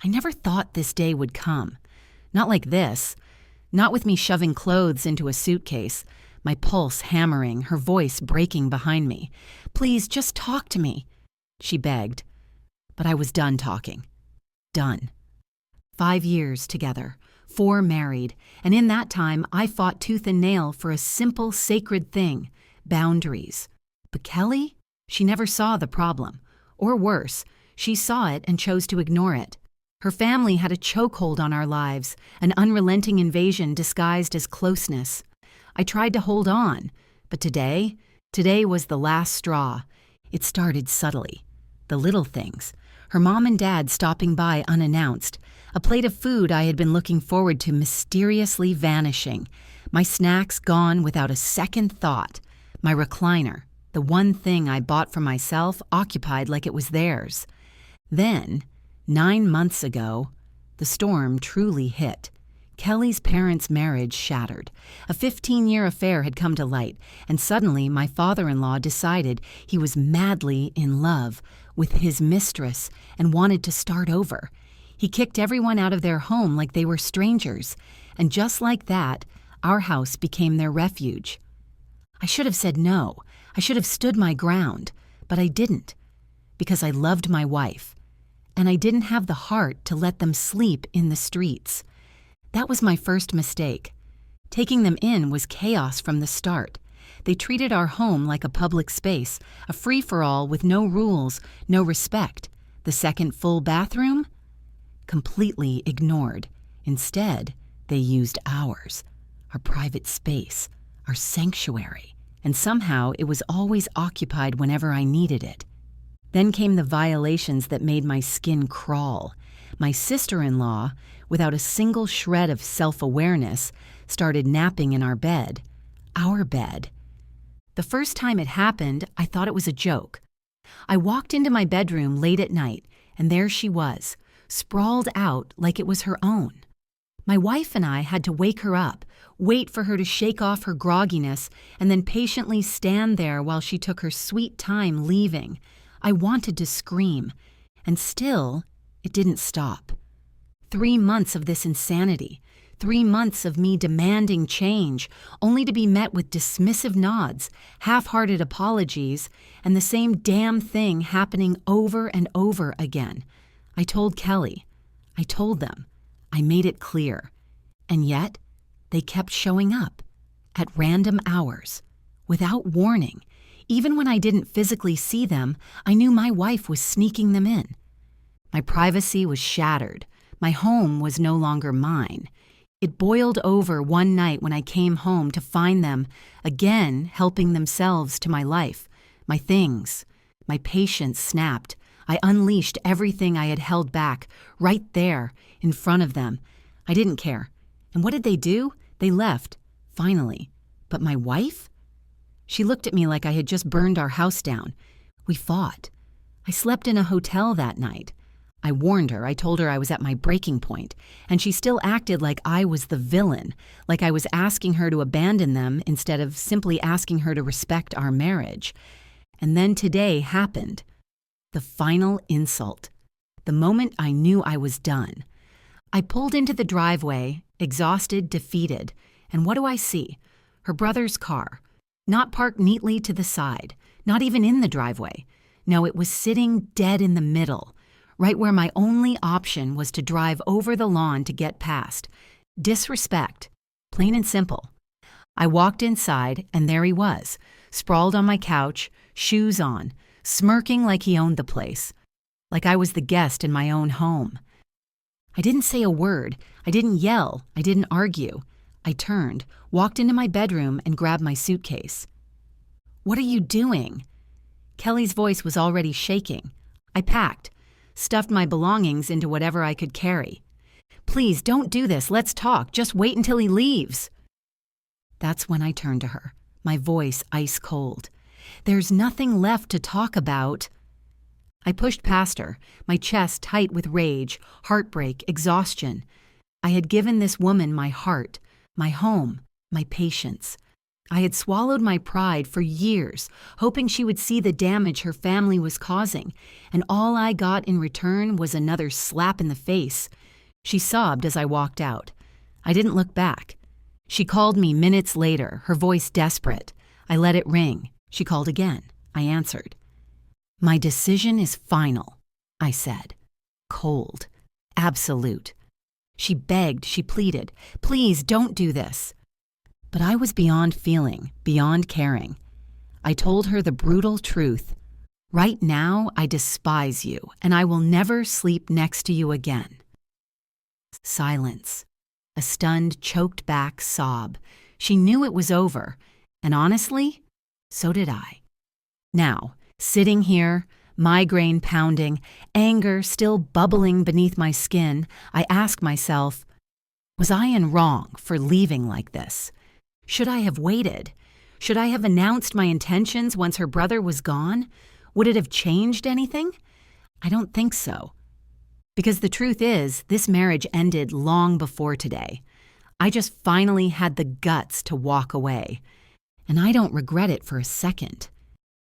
I never thought this day would come. Not like this. Not with me shoving clothes into a suitcase, my pulse hammering, her voice breaking behind me. "Please, just talk to me," she begged. But I was done talking. Done. 5 years together, 4 married, and in that time I fought tooth and nail for a simple, sacred thing: boundaries. But Kelly? She never saw the problem. Or worse, she saw it and chose to ignore it. Her family had a chokehold on our lives, an unrelenting invasion disguised as closeness. I tried to hold on, but today was the last straw. It started subtly. The little things. Her mom and dad stopping by unannounced. A plate of food I had been looking forward to mysteriously vanishing. My snacks gone without a second thought. My recliner, the one thing I bought for myself, occupied like it was theirs. Then, 9 months ago, the storm truly hit. Kelly's parents' marriage shattered. A 15-year affair had come to light, and suddenly my father-in-law decided he was madly in love with his mistress and wanted to start over. He kicked everyone out of their home like they were strangers, and just like that, our house became their refuge. I should have said no. I should have stood my ground, but I didn't, because I loved my wife, and I didn't have the heart to let them sleep in the streets. That was my first mistake. Taking them in was chaos from the start. They treated our home like a public space, a free-for-all with no rules, no respect. The second full bathroom? Completely ignored. Instead, they used ours, our private space, our sanctuary, and somehow it was always occupied whenever I needed it. Then came the violations that made my skin crawl. My sister-in-law, without a single shred of self-awareness, started napping in our bed. Our bed. The first time it happened, I thought it was a joke. I walked into my bedroom late at night, and there she was, sprawled out like it was her own. My wife and I had to wake her up, wait for her to shake off her grogginess, and then patiently stand there while she took her sweet time leaving. I wanted to scream, and still, it didn't stop. 3 months of this insanity, 3 months of me demanding change, only to be met with dismissive nods, half-hearted apologies, and the same damn thing happening over and over again. I told Kelly. I told them. I made it clear. And yet, they kept showing up, at random hours, without warning. Even when I didn't physically see them, I knew my wife was sneaking them in. My privacy was shattered. My home was no longer mine. It boiled over one night when I came home to find them again helping themselves to my life, my things. My patience snapped. I unleashed everything I had held back, right there, in front of them. I didn't care. And what did they do? They left, finally. But my wife? She looked at me like I had just burned our house down. We fought. I slept in a hotel that night. I warned her. I told her I was at my breaking point, and she still acted like I was the villain, like I was asking her to abandon them instead of simply asking her to respect our marriage. And then today happened. The final insult. The moment I knew I was done. I pulled into the driveway, exhausted, defeated, and what do I see? Her brother's car. Not parked neatly to the side, not even in the driveway. No, it was sitting dead in the middle, right where my only option was to drive over the lawn to get past. Disrespect, plain and simple. I walked inside, and there he was, sprawled on my couch, shoes on, smirking like he owned the place, like I was the guest in my own home. I didn't say a word. I didn't yell. I didn't argue. I turned, walked into my bedroom, and grabbed my suitcase. "What are you doing?" Kelly's voice was already shaking. I packed, stuffed my belongings into whatever I could carry. "Please, don't do this. Let's talk. Just wait until he leaves." That's when I turned to her, my voice ice cold. "There's nothing left to talk about." I pushed past her, my chest tight with rage, heartbreak, exhaustion. I had given this woman my heart, my home, my patience. I had swallowed my pride for years, hoping she would see the damage her family was causing, and all I got in return was another slap in the face. She sobbed as I walked out. I didn't look back. She called me minutes later, her voice desperate. I let it ring. She called again. I answered. "My decision is final," I said. Cold. Absolute. She begged, she pleaded, "Please don't do this." But I was beyond feeling, beyond caring. I told her the brutal truth. Right now, I despise you, and I will never sleep next to you again. Silence. A stunned, choked back sob. She knew it was over, and honestly, so did I. Now, sitting here, migraine pounding, anger still bubbling beneath my skin, I ask myself, was I in wrong for leaving like this? Should I have waited? Should I have announced my intentions once her brother was gone? Would it have changed anything? I don't think so. Because the truth is, this marriage ended long before today. I just finally had the guts to walk away. And I don't regret it for a second.